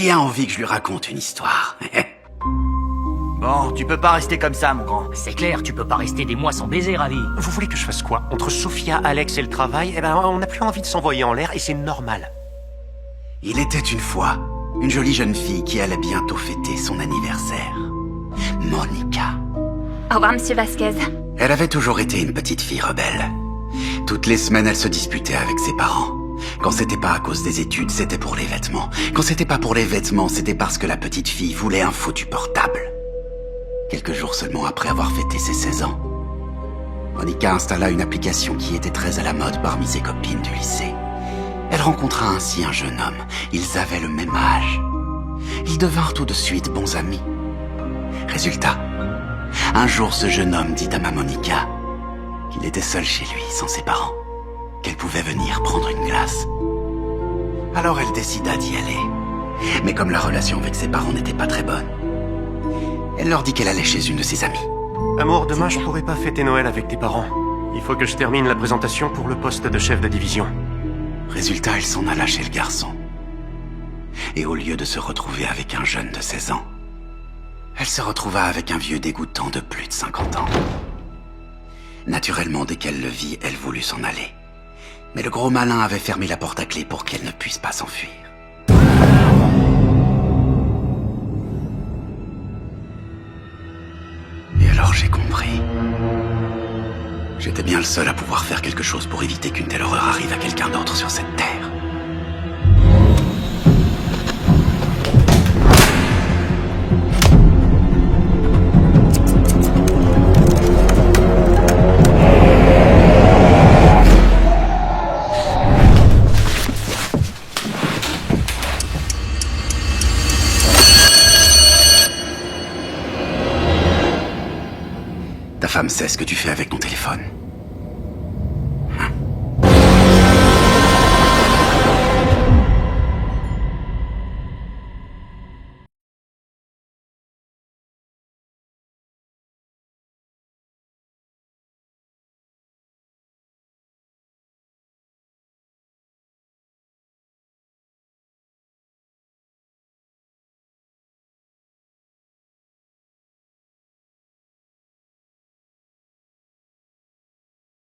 Qui a envie que je lui raconte une histoire? Bon, tu peux pas rester comme ça, mon grand. C'est clair, tu peux pas rester des mois sans baiser, Ravi. Vous voulez que je fasse quoi? Entre Sophia, Alex et le travail, on n'a plus envie de s'envoyer en l'air et c'est normal. Il était une fois une jolie jeune fille qui allait bientôt fêter son anniversaire. Monica. Au revoir, Monsieur Vasquez. Elle avait toujours été une petite fille rebelle. Toutes les semaines, elle se disputait avec ses parents. Quand c'était pas à cause des études, c'était pour les vêtements. Quand c'était pas pour les vêtements, c'était parce que la petite fille voulait un foutu portable. Quelques jours seulement après avoir fêté ses 16 ans, Monica installa une application qui était très à la mode parmi ses copines du lycée. Elle rencontra ainsi un jeune homme. Ils avaient le même âge. Ils devinrent tout de suite bons amis. Résultat, un jour ce jeune homme dit à ma Monica qu'il était seul chez lui, sans ses parents, qu'elle pouvait venir prendre une glace. Alors elle décida d'y aller. Mais comme la relation avec ses parents n'était pas très bonne, elle leur dit qu'elle allait chez une de ses amies. Amour, demain je pourrai pas fêter Noël avec tes parents. Il faut que je termine la présentation pour le poste de chef de division. Résultat, elle s'en alla chez le garçon. Et au lieu de se retrouver avec un jeune de 16 ans, elle se retrouva avec un vieux dégoûtant de plus de 50 ans. Naturellement, dès qu'elle le vit, elle voulut s'en aller. Mais le gros malin avait fermé la porte à clé pour qu'elle ne puisse pas s'enfuir. Et alors j'ai compris. J'étais bien le seul à pouvoir faire quelque chose pour éviter qu'une telle horreur arrive à quelqu'un d'autre sur cette terre. Ta femme sait ce que tu fais avec ton téléphone.